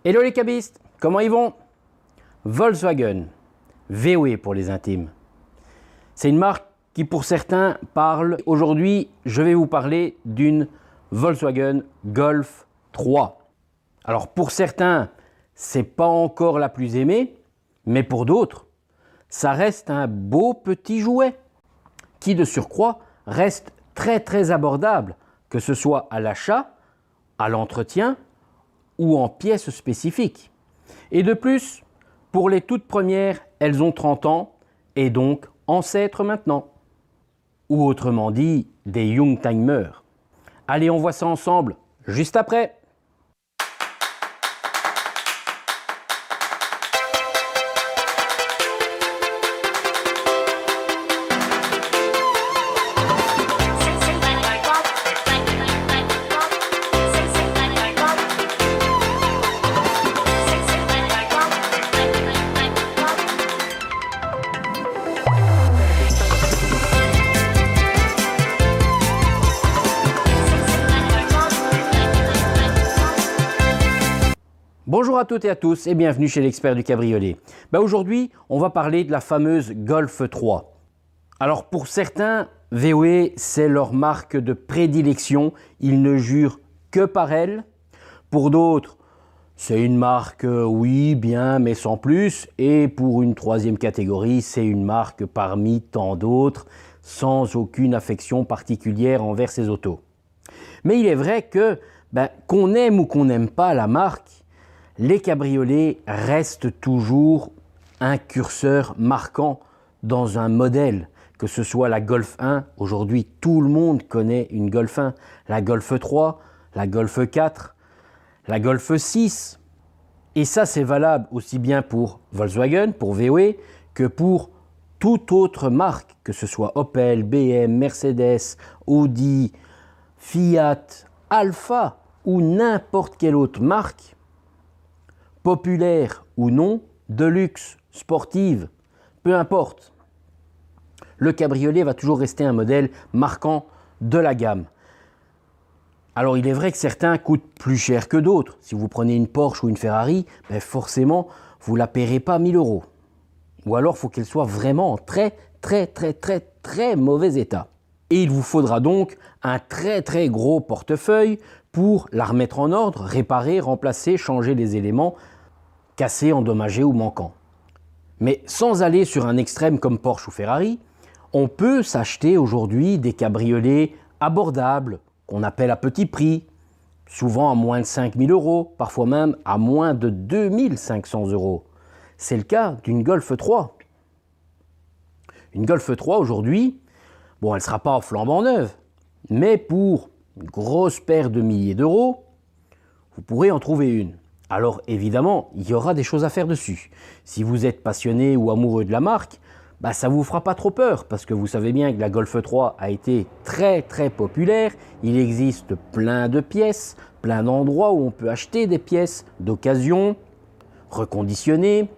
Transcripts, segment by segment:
Hello les cabistes, comment ils vont? Volkswagen, VW pour les intimes. C'est une marque qui pour certains parle. Aujourd'hui, je vais vous parler d'une Volkswagen Golf 3. Alors pour certains, c'est pas encore la plus aimée, mais pour d'autres, ça reste un beau petit jouet qui de surcroît reste très abordable, que ce soit à l'achat, à l'entretien ou en pièces spécifiques. Et de plus, pour les toutes premières, elles ont 30 ans et donc ancêtres maintenant. Ou autrement dit, des Youngtimers. Allez, on voit ça ensemble juste après. Bonjour à toutes et à tous et bienvenue chez l'expert du cabriolet. Aujourd'hui, on va parler de la fameuse Golf 3. Alors pour certains, VW c'est leur marque de prédilection, ils ne jurent que par elle. Pour d'autres, c'est une marque oui, bien, mais sans plus. Et pour une troisième catégorie, c'est une marque parmi tant d'autres, sans aucune affection particulière envers ces autos. Mais il est vrai que, qu'on aime ou qu'on n'aime pas la marque, les cabriolets restent toujours un curseur marquant dans un modèle, que ce soit la Golf 1, aujourd'hui tout le monde connaît une Golf 1, la Golf 3, la Golf 4, la Golf 6, et ça c'est valable aussi bien pour Volkswagen, pour VW, que pour toute autre marque, que ce soit Opel, BM, Mercedes, Audi, Fiat, Alfa ou n'importe quelle autre marque, populaire ou non, de luxe, sportive, peu importe. Le cabriolet va toujours rester un modèle marquant de la gamme. Alors il est vrai que certains coûtent plus cher que d'autres. Si vous prenez une Porsche ou une Ferrari, forcément vous ne la paierez pas 1000 €. Ou alors il faut qu'elle soit vraiment en très mauvais état. Et il vous faudra donc un très gros portefeuille pour la remettre en ordre, réparer, remplacer, changer les éléments cassés, endommagés ou manquants. Mais sans aller sur un extrême comme Porsche ou Ferrari, on peut s'acheter aujourd'hui des cabriolets abordables, qu'on appelle à petit prix, souvent à moins de 5000 €, parfois même à moins de 2500 €. C'est le cas d'une Golf 3. Une Golf 3 aujourd'hui, elle ne sera pas flambant neuve, mais pour une grosse paire de milliers d'euros, vous pourrez en trouver une. Alors évidemment, il y aura des choses à faire dessus. Si vous êtes passionné ou amoureux de la marque, ça ne vous fera pas trop peur, parce que vous savez bien que la Golf 3 a été très populaire. Il existe plein de pièces, plein d'endroits où on peut acheter des pièces d'occasion, reconditionnées.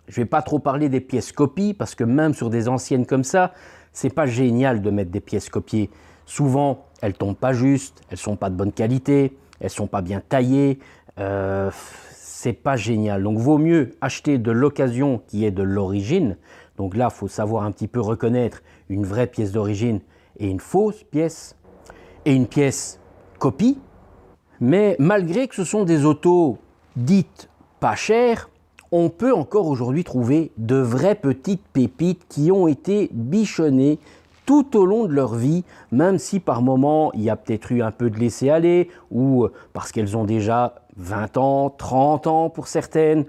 Je ne vais pas trop parler des pièces copies, parce que même sur des anciennes comme ça, c'est pas génial de mettre des pièces copiées. Souvent, elles tombent pas juste, elles sont pas de bonne qualité, elles sont pas bien taillées. C'est pas génial. Donc, vaut mieux acheter de l'occasion qui est de l'origine. Donc là, il faut savoir un petit peu reconnaître une vraie pièce d'origine et une fausse pièce. Et une pièce copie. Mais malgré que ce sont des autos dites pas chères, on peut encore aujourd'hui trouver de vraies petites pépites qui ont été bichonnées tout au long de leur vie, même si par moment il y a peut-être eu un peu de laisser-aller ou parce qu'elles ont déjà 20 ans, 30 ans pour certaines,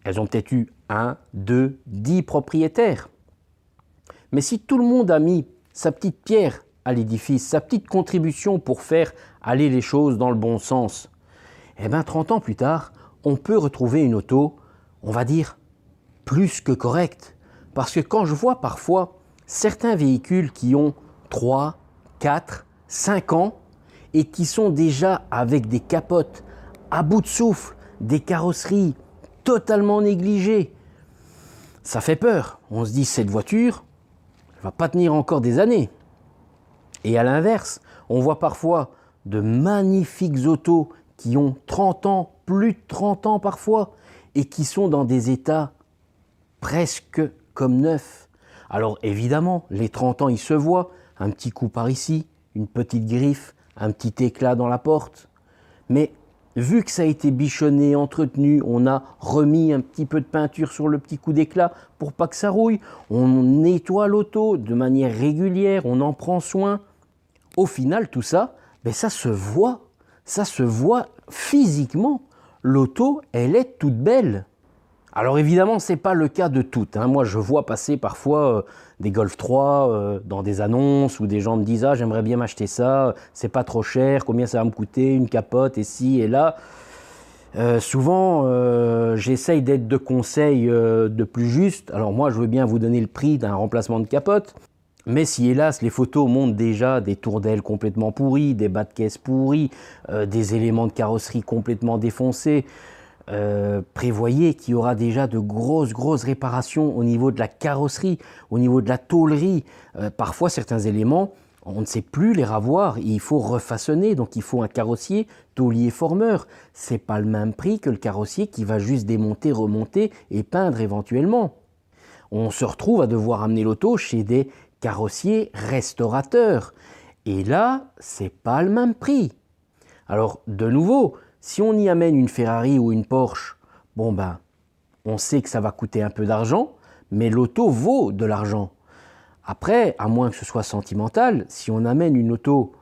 elles ont peut-être eu 1, 2, 10 propriétaires. Mais si tout le monde a mis sa petite pierre à l'édifice, sa petite contribution pour faire aller les choses dans le bon sens, 30 ans plus tard, on peut retrouver une auto, on va dire, plus que correcte. Parce que quand je vois parfois certains véhicules qui ont 3, 4, 5 ans et qui sont déjà avec des capotes à bout de souffle, des carrosseries totalement négligées, ça fait peur. On se dit, cette voiture ne va pas tenir encore des années. Et à l'inverse, on voit parfois de magnifiques autos qui ont 30 ans, plus de 30 ans parfois, et qui sont dans des états presque comme neufs. Alors évidemment, les 30 ans, ils se voient, un petit coup par ici, une petite griffe, un petit éclat dans la porte. Mais vu que ça a été bichonné, entretenu, on a remis un petit peu de peinture sur le petit coup d'éclat pour pas que ça rouille, on nettoie l'auto de manière régulière, on en prend soin. Au final, tout ça, ben ça se voit physiquement. L'auto, elle est toute belle. Alors évidemment, ce n'est pas le cas de toutes. Moi, je vois passer parfois des Golf 3 dans des annonces où des gens me disent « Ah, j'aimerais bien m'acheter ça, c'est pas trop cher, combien ça va me coûter, une capote, et ci et là ». Souvent, j'essaye d'être de conseils de plus juste. Alors moi, je veux bien vous donner le prix d'un remplacement de capote. Mais si hélas les photos montrent déjà des tourdelles complètement pourries, des bas de caisse pourris, des éléments de carrosserie complètement défoncés, prévoyez qu'il y aura déjà de grosses réparations au niveau de la carrosserie, au niveau de la tôlerie. Parfois certains éléments, on ne sait plus les ravoir, il faut refaçonner, donc il faut un carrossier, taulier, formeur. C'est pas le même prix que le carrossier qui va juste démonter, remonter et peindre éventuellement. On se retrouve à devoir amener l'auto chez des carrossier restaurateur. Et là, c'est pas le même prix. Alors, de nouveau, si on y amène une Ferrari ou une Porsche, bon ben, on sait que ça va coûter un peu d'argent, mais l'auto vaut de l'argent. Après, à moins que ce soit sentimental, si on amène une auto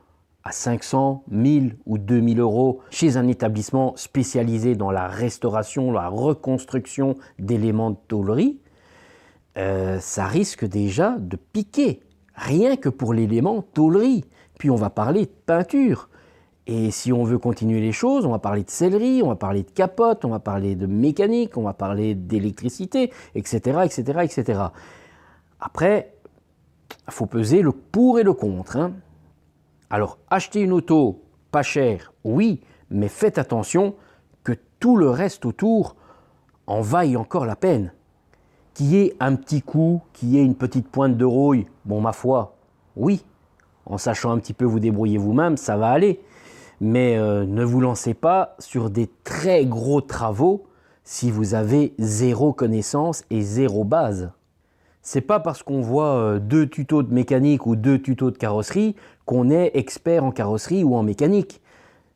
à 500, 1000 ou 2000 euros chez un établissement spécialisé dans la restauration, la reconstruction d'éléments de tôlerie, ça risque déjà de piquer, rien que pour l'élément tôlerie. Puis on va parler de peinture. Et si on veut continuer les choses, on va parler de sellerie, on va parler de capote, on va parler de mécanique, on va parler d'électricité, etc., etc., etc. Après, il faut peser le pour et le contre. Alors, acheter une auto pas chère, oui, mais faites attention que tout le reste autour en vaille encore la peine. Qu'il y ait un petit coup, qu'il y ait une petite pointe de rouille, bon ma foi, oui, en sachant un petit peu vous débrouiller vous-même, ça va aller. Mais ne vous lancez pas sur des très gros travaux si vous avez zéro connaissance et zéro base. C'est pas parce qu'on voit 2 tutos de mécanique ou 2 tutos de carrosserie qu'on est expert en carrosserie ou en mécanique.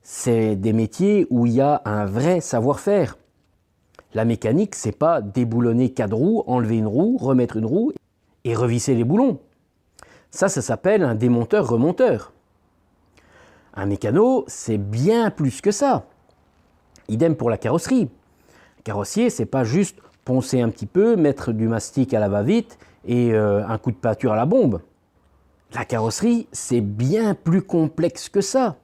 C'est des métiers où il y a un vrai savoir-faire. La mécanique, c'est pas déboulonner 4 roues, enlever une roue, remettre une roue et revisser les boulons. Ça s'appelle un démonteur-remonteur. Un mécano, c'est bien plus que ça. Idem pour la carrosserie. Le carrossier, c'est pas juste poncer un petit peu, mettre du mastic à la va-vite et un coup de peinture à la bombe. La carrosserie, c'est bien plus complexe que ça.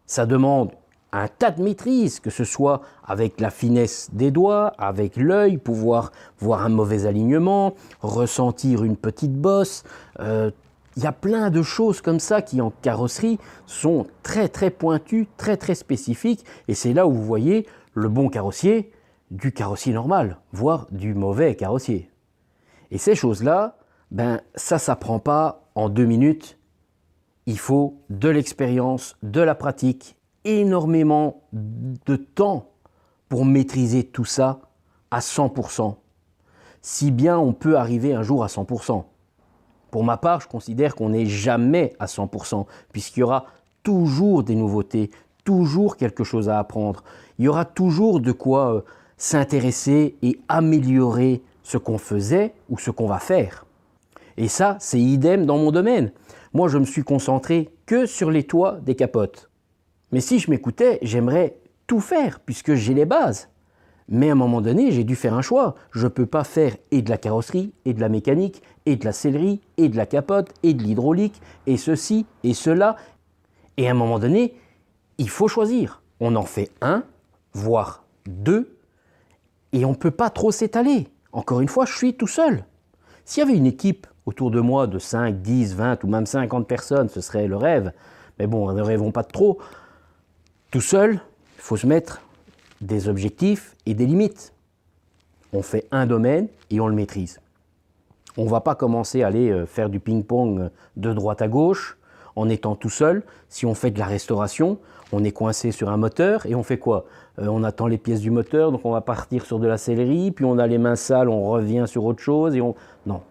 Ça demande un tas de maîtrise, que ce soit avec la finesse des doigts, avec l'œil, pouvoir voir un mauvais alignement, ressentir une petite bosse. Il y a plein de choses comme ça qui en carrosserie sont très pointues, très spécifiques. Et c'est là où vous voyez le bon carrossier du carrossier normal, voire du mauvais carrossier. Et ces choses-là, ben, ça s'apprend pas en 2 minutes. Il faut de l'expérience, de la pratique, énormément de temps pour maîtriser tout ça à 100%. Si bien on peut arriver un jour à 100%. Pour ma part, je considère qu'on n'est jamais à 100%, puisqu'il y aura toujours des nouveautés, toujours quelque chose à apprendre. Il y aura toujours de quoi s'intéresser et améliorer ce qu'on faisait ou ce qu'on va faire. Et ça, c'est idem dans mon domaine. Moi, je me suis concentré que sur les toits des capotes. Mais si je m'écoutais, j'aimerais tout faire, puisque j'ai les bases. Mais à un moment donné, j'ai dû faire un choix. Je ne peux pas faire et de la carrosserie, et de la mécanique, et de la sellerie, et de la capote, et de l'hydraulique, et ceci, et cela. Et à un moment donné, il faut choisir. On en fait un, voire 2, et on ne peut pas trop s'étaler. Encore une fois, je suis tout seul. S'il y avait une équipe autour de moi de 5, 10, 20 ou même 50 personnes, ce serait le rêve. Mais bon, ne rêvons pas de trop. Tout seul, il faut se mettre des objectifs et des limites. On fait un domaine et on le maîtrise. On ne va pas commencer à aller faire du ping-pong de droite à gauche en étant tout seul. Si on fait de la restauration, on est coincé sur un moteur et on fait quoi? On attend les pièces du moteur, donc on va partir sur de la sellerie, puis on a les mains sales, on revient sur autre chose. Non,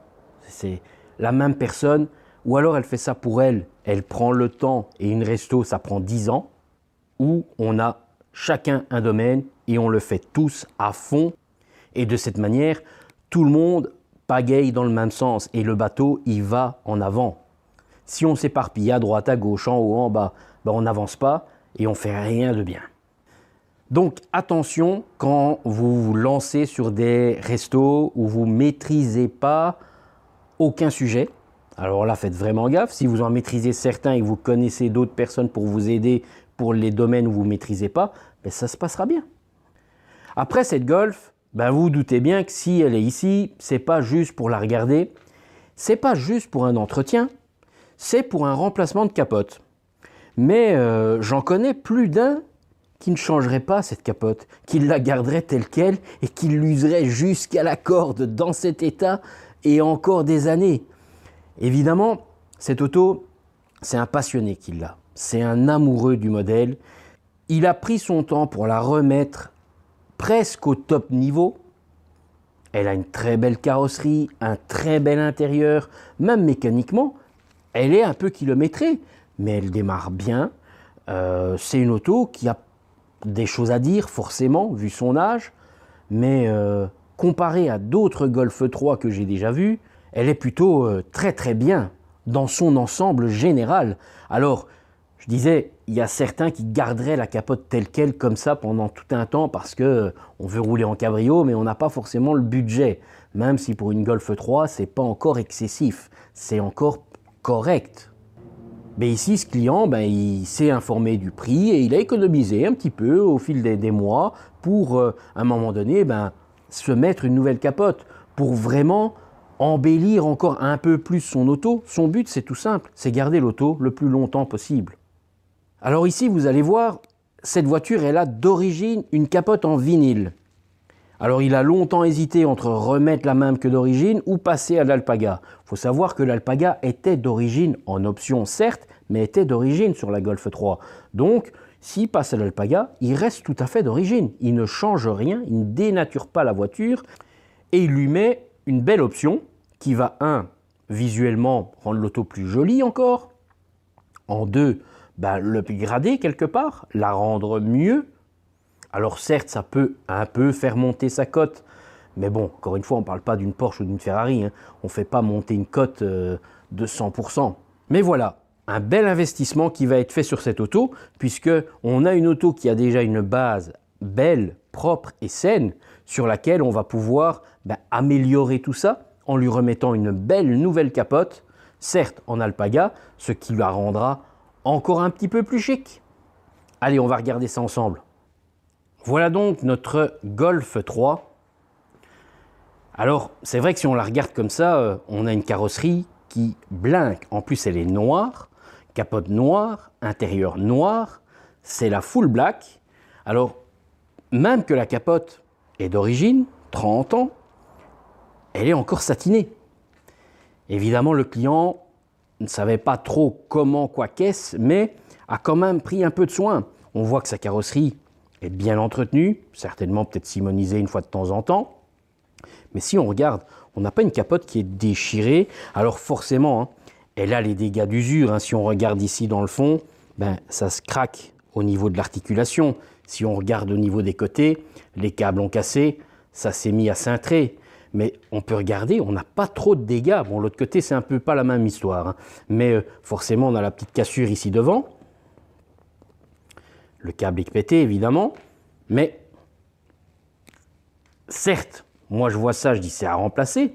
c'est la même personne. Ou alors elle fait ça pour elle, elle prend le temps, et une resto, ça prend 10 ans, où on a chacun un domaine et on le fait tous à fond. Et de cette manière, tout le monde pagaille dans le même sens et le bateau, il va en avant. Si on s'éparpille à droite, à gauche, en haut, en bas, ben on n'avance pas et on fait rien de bien. Donc attention quand vous vous lancez sur des restos où vous ne maîtrisez pas aucun sujet. Alors là, faites vraiment gaffe. Si vous en maîtrisez certains et que vous connaissez d'autres personnes pour vous aider pour les domaines où vous ne maîtrisez pas, ben ça se passera bien. Après cette Golf, ben vous doutez bien que si elle est ici, c'est pas juste pour la regarder, c'est pas juste pour un entretien, c'est pour un remplacement de capote. Mais j'en connais plus d'un qui ne changerait pas cette capote, qui la garderait telle qu'elle et qui l'userait jusqu'à la corde dans cet état et encore des années. Évidemment, cette auto, c'est un passionné qui l'a. C'est un amoureux du modèle. Il a pris son temps pour la remettre presque au top niveau. Elle a une très belle carrosserie, un très bel intérieur. Même mécaniquement, elle est un peu kilométrée, mais elle démarre bien. C'est une auto qui a des choses à dire, forcément, vu son âge. Mais comparée à d'autres Golf 3 que j'ai déjà vus, elle est plutôt très très bien dans son ensemble général. Alors, je disais, il y a certains qui garderaient la capote telle qu'elle comme ça pendant tout un temps parce qu'on veut rouler en cabrio, mais on n'a pas forcément le budget. Même si pour une Golf 3, c'est pas encore excessif, c'est encore correct. Mais ici, ce client, il s'est informé du prix et il a économisé un petit peu au fil des mois pour, à un moment donné, se mettre une nouvelle capote pour vraiment embellir encore un peu plus son auto. Son but, c'est tout simple, c'est garder l'auto le plus longtemps possible. Alors ici, vous allez voir, cette voiture, elle a d'origine une capote en vinyle. Alors il a longtemps hésité entre remettre la même que d'origine ou passer à l'Alpaga. Il faut savoir que l'Alpaga était d'origine en option, certes, mais était d'origine sur la Golf 3. Donc, s'il passe à l'Alpaga, il reste tout à fait d'origine. Il ne change rien, il ne dénature pas la voiture et il lui met une belle option qui va, visuellement rendre l'auto plus jolie encore, en deux, l'upgrader quelque part, la rendre mieux. Alors certes, ça peut un peu faire monter sa cote, mais bon, encore une fois, on ne parle pas d'une Porsche ou d'une Ferrari, on ne fait pas monter une cote de 100%. Mais voilà, un bel investissement qui va être fait sur cette auto, puisqu'on a une auto qui a déjà une base belle, propre et saine, sur laquelle on va pouvoir améliorer tout ça en lui remettant une belle nouvelle capote, certes en Alpaga, ce qui la rendra encore un petit peu plus chic. Allez, on va regarder ça ensemble. Voilà donc notre Golf 3. Alors, c'est vrai que si on la regarde comme ça, on a une carrosserie qui blinque. En plus, elle est noire, capote noire, intérieur noir, c'est la full black. Alors, même que la capote est d'origine, 30 ans, elle est encore satinée. Évidemment, le client ne savait pas trop comment, quoi, qu'est-ce, mais a quand même pris un peu de soin. On voit que sa carrosserie est bien entretenue, certainement peut-être simonisée une fois de temps en temps. Mais si on regarde, on n'a pas une capote qui est déchirée. Alors forcément, elle a les dégâts d'usure. Si on regarde ici dans le fond, ça se craque au niveau de l'articulation. Si on regarde au niveau des côtés, les câbles ont cassé, ça s'est mis à cintrer. Mais on peut regarder, on n'a pas trop de dégâts. Bon, l'autre côté, c'est un peu pas la même histoire. Mais forcément, on a la petite cassure ici devant. Le câble est pété, évidemment. Mais, certes, moi je vois ça, je dis c'est à remplacer.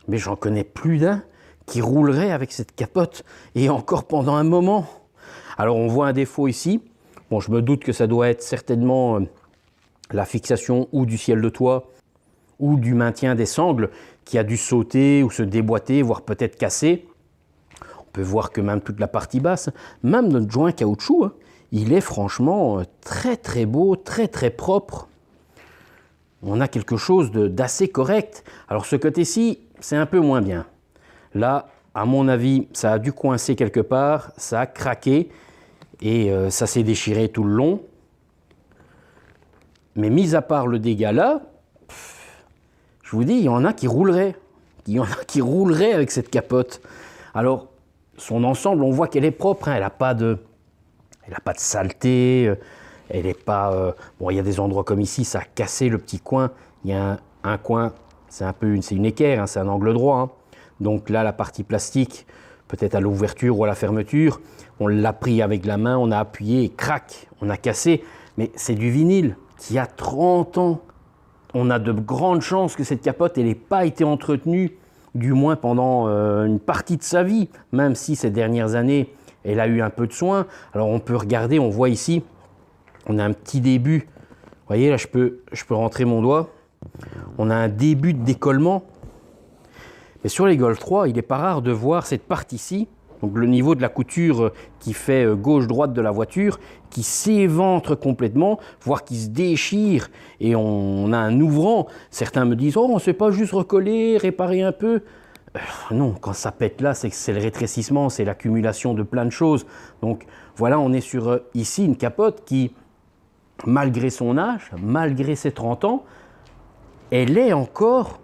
Mais j'en connais plus d'un qui roulerait avec cette capote. Et encore pendant un moment. Alors, on voit un défaut ici. Bon, je me doute que ça doit être certainement la fixation ou du ciel de toit ou du maintien des sangles qui a dû sauter ou se déboîter, voire peut-être casser. On peut voir que même toute la partie basse, même notre joint caoutchouc, il est franchement très très beau, très très propre. On a quelque chose d'assez correct. Alors ce côté-ci, c'est un peu moins bien. Là, à mon avis, ça a dû coincer quelque part, ça a craqué et ça s'est déchiré tout le long. Mais mis à part le dégât là, je vous dis, il y en a qui rouleraient. Il y en a qui rouleraient avec cette capote. Alors, son ensemble, on voit qu'elle est propre, hein, elle n'a pas de saleté, elle n'est pas... bon, il y a des endroits comme ici, ça a cassé le petit coin. Il y a un coin, c'est une équerre, hein, c'est un angle droit. Hein. Donc là, la partie plastique, peut-être à l'ouverture ou à la fermeture, on l'a pris avec la main, on a appuyé et crac, on a cassé. Mais c'est du vinyle qui a 30 ans. On a de grandes chances que cette capote n'ait pas été entretenue, du moins pendant une partie de sa vie, même si ces dernières années, elle a eu un peu de soin. Alors on peut regarder, on voit ici, on a un petit début. Vous voyez, là, je peux rentrer mon doigt. On a un début de décollement. Mais sur les Golf 3, il n'est pas rare de voir cette partie-ci, donc le niveau de la couture qui fait gauche-droite de la voiture, qui s'éventre complètement, voire qui se déchire, et on a un ouvrant. Certains me disent « Oh, on ne sait pas juste recoller, réparer un peu ». Non, quand ça pète là, c'est le rétrécissement, c'est l'accumulation de plein de choses. Donc voilà, on est sur ici une capote qui, malgré son âge, malgré ses 30 ans, elle est encore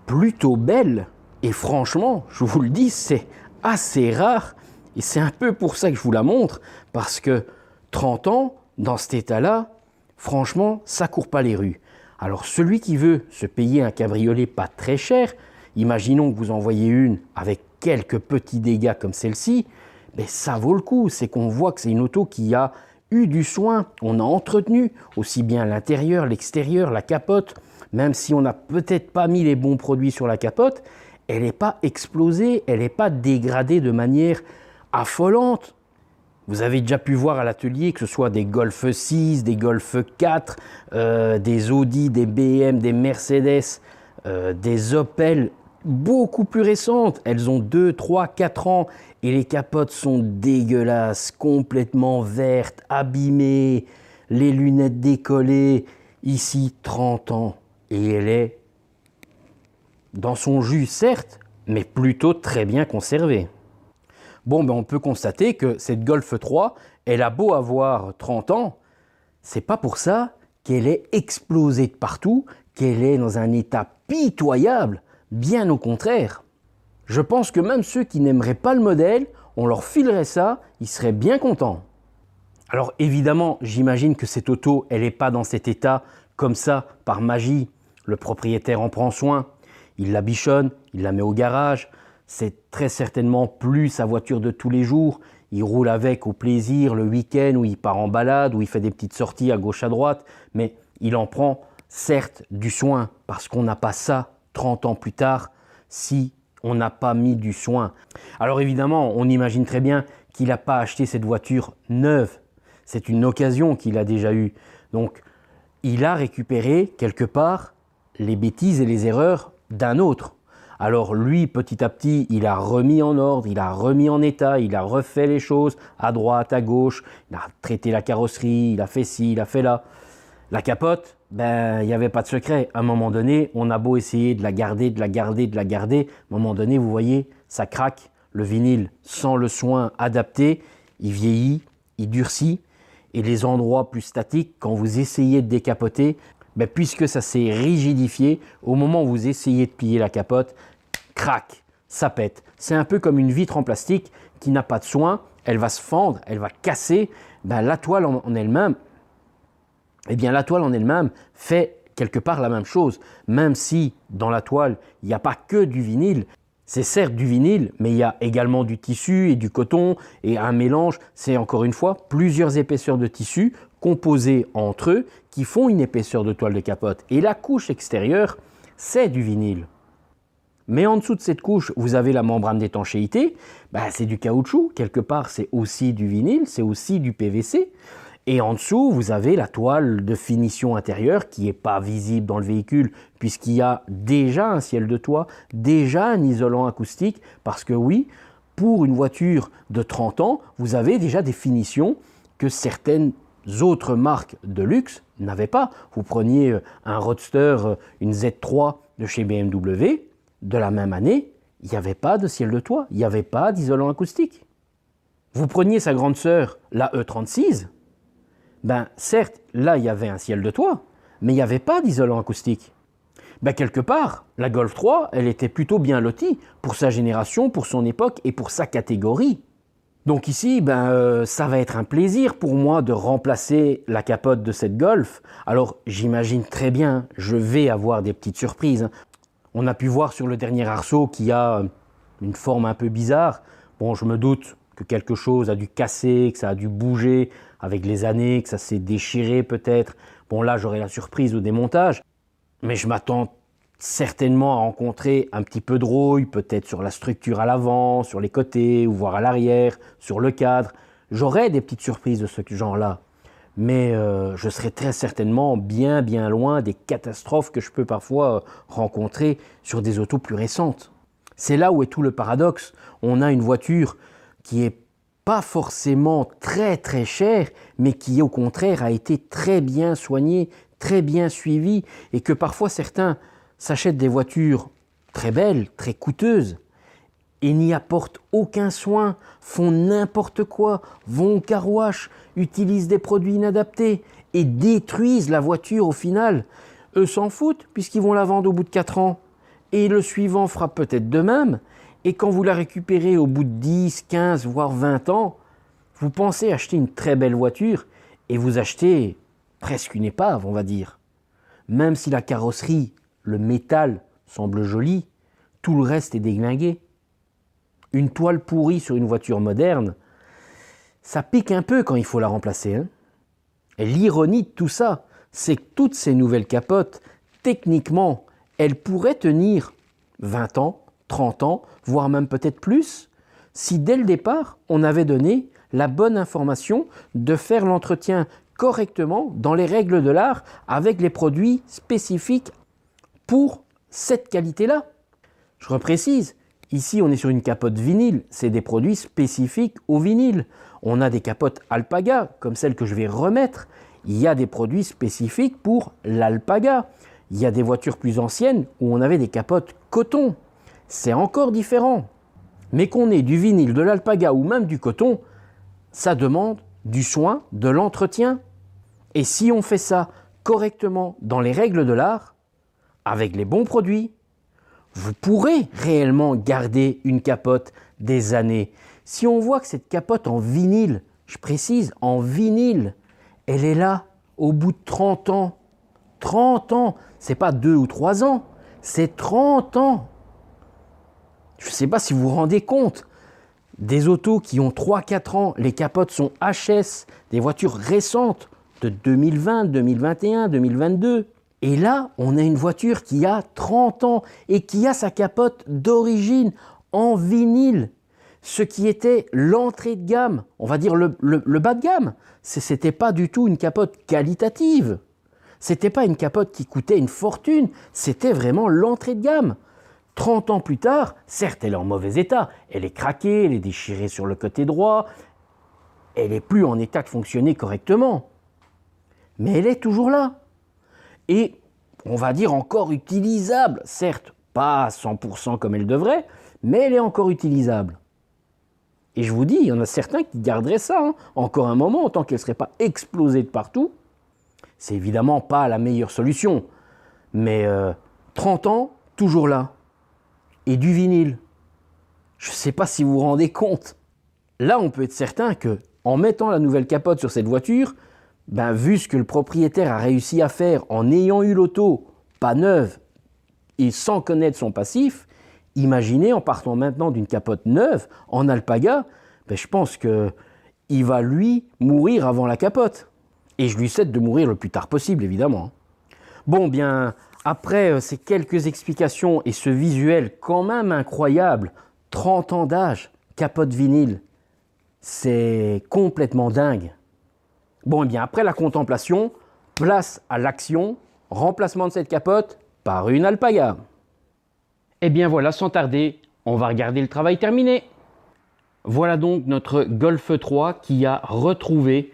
plutôt belle. Et franchement, je vous le dis, c'est assez rare. Et c'est un peu pour ça que je vous la montre. Parce que 30 ans, dans cet état-là, franchement, ça ne court pas les rues. Alors celui qui veut se payer un cabriolet pas très cher, imaginons que vous en voyez une avec quelques petits dégâts comme celle-ci, ben ça vaut le coup. C'est qu'on voit que c'est une auto qui a eu du soin. On a entretenu aussi bien l'intérieur, l'extérieur, la capote. Même si on n'a peut-être pas mis les bons produits sur la capote, elle n'est pas explosée, elle n'est pas dégradée de manière affolante. Vous avez déjà pu voir à l'atelier que ce soit des Golf 6, des Golf 4, des Audi, des BM, des Mercedes, des Opel beaucoup plus récentes. Elles ont 2, 3, 4 ans et les capotes sont dégueulasses, complètement vertes, abîmées, les lunettes décollées. Ici, 30 ans et elle est dans son jus, certes, mais plutôt très bien conservée. Bon, ben on peut constater que cette Golf 3, elle a beau avoir 30 ans, c'est pas pour ça qu'elle est explosée de partout, qu'elle est dans un état pitoyable, bien au contraire. Je pense que même ceux qui n'aimeraient pas le modèle, on leur filerait ça, ils seraient bien contents. Alors évidemment, j'imagine que cette auto, elle n'est pas dans cet état comme ça, par magie. Le propriétaire en prend soin, il la bichonne, il la met au garage. C'est très certainement plus sa voiture de tous les jours. Il roule avec au plaisir le week-end où il part en balade, où il fait des petites sorties à gauche à droite. Mais il en prend certes du soin parce qu'on n'a pas ça 30 ans plus tard si on n'a pas mis du soin. Alors évidemment, on imagine très bien qu'il n'a pas acheté cette voiture neuve. C'est une occasion qu'il a déjà eue. Donc, il a récupéré quelque part les bêtises et les erreurs d'un autre. Alors lui, petit à petit, il a remis en ordre, il a remis en état, il a refait les choses à droite, à gauche, il a traité la carrosserie, il a fait ci, il a fait là. La capote, ben, il n'y avait pas de secret. À un moment donné, on a beau essayer de la garder, de la garder, de la garder. À un moment donné, vous voyez, ça craque. Le vinyle, sans le soin adapté, il vieillit, il durcit. Et les endroits plus statiques, quand vous essayez de décapoter, ben, puisque ça s'est rigidifié, au moment où vous essayez de plier la capote, crac, ça pète. C'est un peu comme une vitre en plastique qui n'a pas de soin, elle va se fendre, elle va casser. Ben, la toile en elle-même, eh bien la toile en elle-même fait quelque part la même chose. Même si dans la toile, il n'y a pas que du vinyle, c'est certes du vinyle, mais il y a également du tissu et du coton et un mélange. C'est encore une fois plusieurs épaisseurs de tissu composés entre eux qui font une épaisseur de toile de capote. Et la couche extérieure, c'est du vinyle. Mais en dessous de cette couche, vous avez la membrane d'étanchéité, ben, c'est du caoutchouc. Quelque part, c'est aussi du vinyle, c'est aussi du PVC. Et en dessous, vous avez la toile de finition intérieure qui n'est pas visible dans le véhicule puisqu'il y a déjà un ciel de toit, déjà un isolant acoustique. Parce que oui, pour une voiture de 30 ans, vous avez déjà des finitions que certaines autres marques de luxe n'avaient pas. Vous preniez un Roadster, une Z3 de chez BMW, de la même année, il n'y avait pas de ciel de toit, il n'y avait pas d'isolant acoustique. Vous preniez sa grande sœur, la E36, ben certes, là il y avait un ciel de toit, mais il n'y avait pas d'isolant acoustique. Ben, quelque part, la Golf 3, elle était plutôt bien lotie pour sa génération, pour son époque et pour sa catégorie. Donc ici, ça va être un plaisir pour moi de remplacer la capote de cette Golf. Alors j'imagine très bien, je vais avoir des petites surprises. On a pu voir sur le dernier arceau qu'il y a une forme un peu bizarre. Bon, je me doute que quelque chose a dû casser, que ça a dû bouger avec les années, que ça s'est déchiré peut-être. Bon, là, j'aurai la surprise au démontage. Mais je m'attends certainement à rencontrer un petit peu de rouille, peut-être sur la structure à l'avant, sur les côtés, ou voire à l'arrière, sur le cadre. J'aurai des petites surprises de ce genre-là. Mais je serai très certainement bien loin des catastrophes que je peux parfois rencontrer sur des autos plus récentes. C'est là où est tout le paradoxe. On a une voiture qui est pas forcément très chère, mais qui au contraire a été très bien soignée, très bien suivie, et que parfois certains s'achètent des voitures très belles, très coûteuses, et n'y apportent aucun soin, font n'importe quoi, vont au car wash, utilisent des produits inadaptés et détruisent la voiture au final. Eux s'en foutent puisqu'ils vont la vendre au bout de 4 ans. Et le suivant fera peut-être de même. Et quand vous la récupérez au bout de 10, 15, voire 20 ans, vous pensez acheter une très belle voiture et vous achetez presque une épave, on va dire. Même si la carrosserie, le métal semble joli, tout le reste est déglingué. Une toile pourrie sur une voiture moderne, ça pique un peu quand il faut la remplacer. Hein. Et l'ironie de tout ça, c'est que toutes ces nouvelles capotes, techniquement, elles pourraient tenir 20 ans, 30 ans, voire même peut-être plus, si dès le départ, on avait donné la bonne information de faire l'entretien correctement dans les règles de l'art avec les produits spécifiques pour cette qualité-là. Je reprécise, ici on est sur une capote vinyle, c'est des produits spécifiques au vinyle. On a des capotes Alpaga, comme celle que je vais remettre. Il y a des produits spécifiques pour l'Alpaga. Il y a des voitures plus anciennes où on avait des capotes coton. C'est encore différent. Mais qu'on ait du vinyle, de l'Alpaga ou même du coton, ça demande du soin, de l'entretien. Et si on fait ça correctement dans les règles de l'art, avec les bons produits, vous pourrez réellement garder une capote des années. Si on voit que cette capote en vinyle, je précise, en vinyle, elle est là au bout de 30 ans. 30 ans, c'est pas 2 ou 3 ans, c'est 30 ans. Je ne sais pas si vous vous rendez compte. Des autos qui ont 3-4 ans, les capotes sont HS, des voitures récentes de 2020, 2021, 2022. Et là, on a une voiture qui a 30 ans et qui a sa capote d'origine en vinyle. Ce qui était l'entrée de gamme, on va dire le bas de gamme. Ce n'était pas du tout une capote qualitative. C'était pas une capote qui coûtait une fortune, c'était vraiment l'entrée de gamme. 30 ans plus tard, certes, elle est en mauvais état. Elle est craquée, elle est déchirée sur le côté droit. Elle n'est plus en état de fonctionner correctement. Mais elle est toujours là. Et on va dire encore utilisable. Certes, pas à 100% comme elle devrait, mais elle est encore utilisable. Et je vous dis, il y en a certains qui garderaient ça encore un moment, tant qu'elle ne serait pas explosée de partout. C'est évidemment pas la meilleure solution. Mais 30 ans, toujours là. Et du vinyle. Je ne sais pas si vous vous rendez compte. Là, on peut être certain que, en mettant la nouvelle capote sur cette voiture, vu ce que le propriétaire a réussi à faire en ayant eu l'auto pas neuve et sans connaître son passif, imaginez en partant maintenant d'une capote neuve en Alpaga, je pense qu'il va lui mourir avant la capote. Et je lui souhaite de mourir le plus tard possible, évidemment. Bon, bien, après ces quelques explications et ce visuel quand même incroyable, 30 ans d'âge, capote vinyle, c'est complètement dingue. Bon, et bien, après la contemplation, place à l'action, remplacement de cette capote par une Alpaga. Et bien voilà, sans tarder, on va regarder le travail terminé. Voilà donc notre Golf 3 qui a retrouvé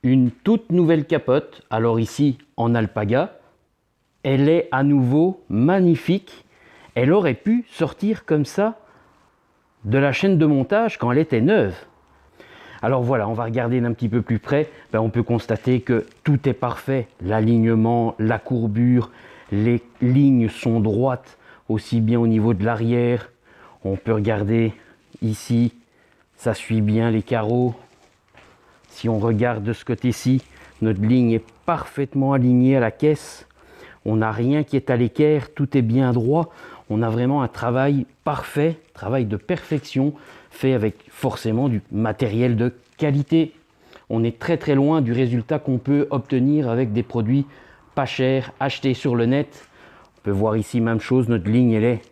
une toute nouvelle capote, alors ici en Alpaga. Elle est à nouveau magnifique. Elle aurait pu sortir comme ça de la chaîne de montage quand elle était neuve. Alors voilà, on va regarder d'un petit peu plus près. On peut constater que tout est parfait. L'alignement, la courbure, les lignes sont droites, aussi bien au niveau de l'arrière. On peut regarder ici, ça suit bien les carreaux. Si on regarde de ce côté-ci, notre ligne est parfaitement alignée à la caisse. On n'a rien qui est à l'équerre, tout est bien droit. On a vraiment un travail parfait, travail de perfection, fait avec forcément du matériel de qualité. On est très très loin du résultat qu'on peut obtenir avec des produits pas chers, achetés sur le net. On peut voir ici même chose, notre ligne elle est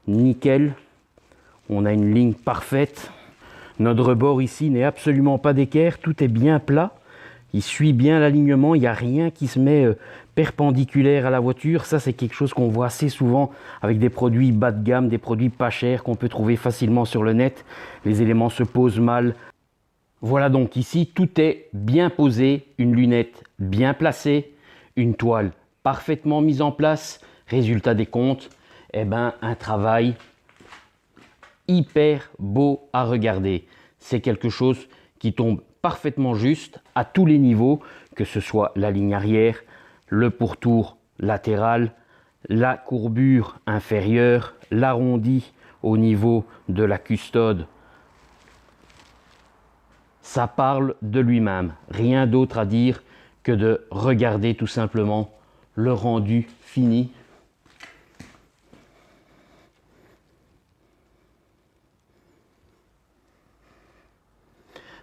nickel. On a une ligne parfaite. Notre rebord ici n'est absolument pas d'équerre, tout est bien plat. Il suit bien l'alignement, il n'y a rien qui se met perpendiculaire à la voiture. Ça, c'est quelque chose qu'on voit assez souvent avec des produits bas de gamme, des produits pas chers qu'on peut trouver facilement sur le net. Les éléments se posent mal. Voilà donc ici, tout est bien posé, une lunette bien placée, une toile parfaitement mise en place. Résultat des comptes, un travail hyper beau à regarder. C'est quelque chose qui tombe parfaitement juste à tous les niveaux, que ce soit la ligne arrière, le pourtour latéral, la courbure inférieure, l'arrondi au niveau de la custode. Ça parle de lui-même. Rien d'autre à dire que de regarder tout simplement le rendu fini.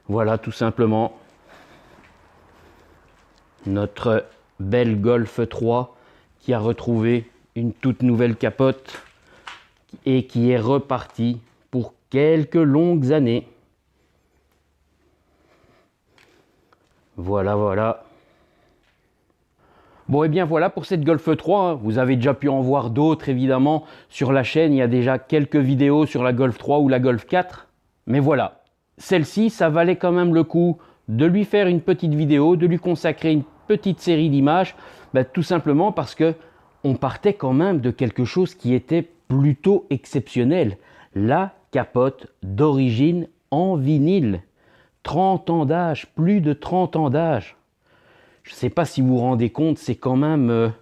Voilà tout simplement notre belle Golf 3 qui a retrouvé une toute nouvelle capote et qui est reparti pour quelques longues années. Voilà, voilà. Bon, et bien voilà pour cette Golf 3. Vous avez déjà pu en voir d'autres évidemment sur la chaîne. Il y a déjà quelques vidéos sur la Golf 3 ou la Golf 4. Mais voilà. Celle-ci, ça valait quand même le coup de lui faire une petite vidéo, de lui consacrer une petite série d'images, tout simplement parce que on partait quand même de quelque chose qui était plutôt exceptionnel. La capote d'origine en vinyle. 30 ans d'âge, plus de 30 ans d'âge. Je ne sais pas si vous vous rendez compte, c'est quand même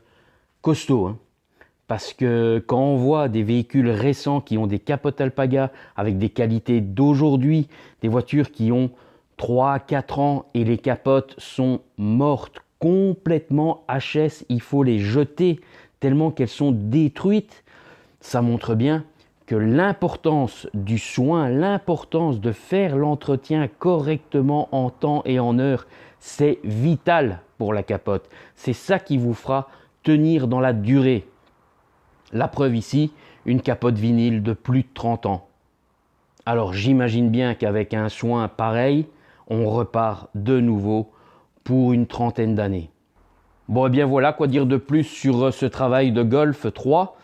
costaud, hein. Parce que quand on voit des véhicules récents qui ont des capotes Alpaga avec des qualités d'aujourd'hui, des voitures qui ont 3-4 ans et les capotes sont mortes, complètement HS, il faut les jeter tellement qu'elles sont détruites, ça montre bien que l'importance du soin, l'importance de faire l'entretien correctement en temps et en heure, c'est vital pour la capote. C'est ça qui vous fera tenir dans la durée. La preuve ici, une capote vinyle de plus de 30 ans. Alors j'imagine bien qu'avec un soin pareil, on repart de nouveau pour une trentaine d'années. Bon, et bien voilà, quoi dire de plus sur ce travail de Golf 3.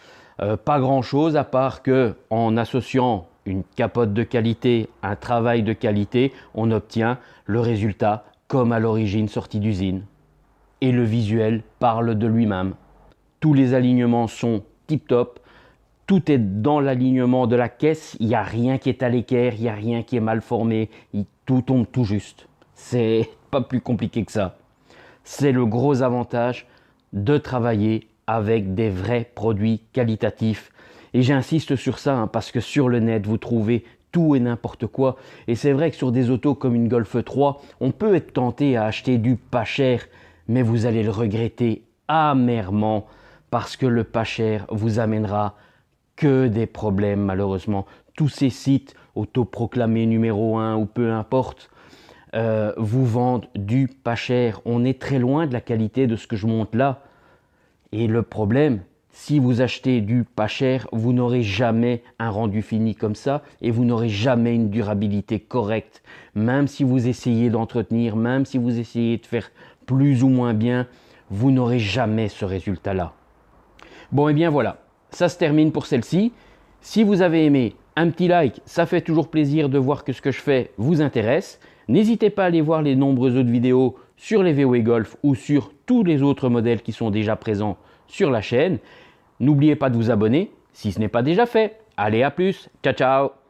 Pas grand chose à part que en associant une capote de qualité, un travail de qualité, on obtient le résultat comme à l'origine sorti d'usine. Et le visuel parle de lui-même. Tous les alignements sont tip-top. Tout est dans l'alignement de la caisse. Il n'y a rien qui est à l'équerre, il n'y a rien qui est mal formé. Tout tombe tout juste. C'est pas plus compliqué que ça. C'est le gros avantage de travailler avec des vrais produits qualitatifs. Et j'insiste sur ça parce que sur le net, vous trouvez tout et n'importe quoi. Et c'est vrai que sur des autos comme une Golf 3, on peut être tenté à acheter du pas cher, mais vous allez le regretter amèrement parce que le pas cher vous amènera que des problèmes malheureusement. Tous ces sites autoproclamés numéro 1 ou peu importe, vous vendent du pas cher. On est très loin de la qualité de ce que je montre là. Et le problème, si vous achetez du pas cher, vous n'aurez jamais un rendu fini comme ça et vous n'aurez jamais une durabilité correcte. Même si vous essayez d'entretenir, même si vous essayez de faire plus ou moins bien, vous n'aurez jamais ce résultat-là. Bon, et bien voilà, ça se termine pour celle-ci. Si vous avez aimé, un petit like, ça fait toujours plaisir de voir que ce que je fais vous intéresse. N'hésitez pas à aller voir les nombreuses autres vidéos sur les VW Golf ou sur tous les autres modèles qui sont déjà présents sur la chaîne. N'oubliez pas de vous abonner si ce n'est pas déjà fait. Allez, à plus, ciao ciao.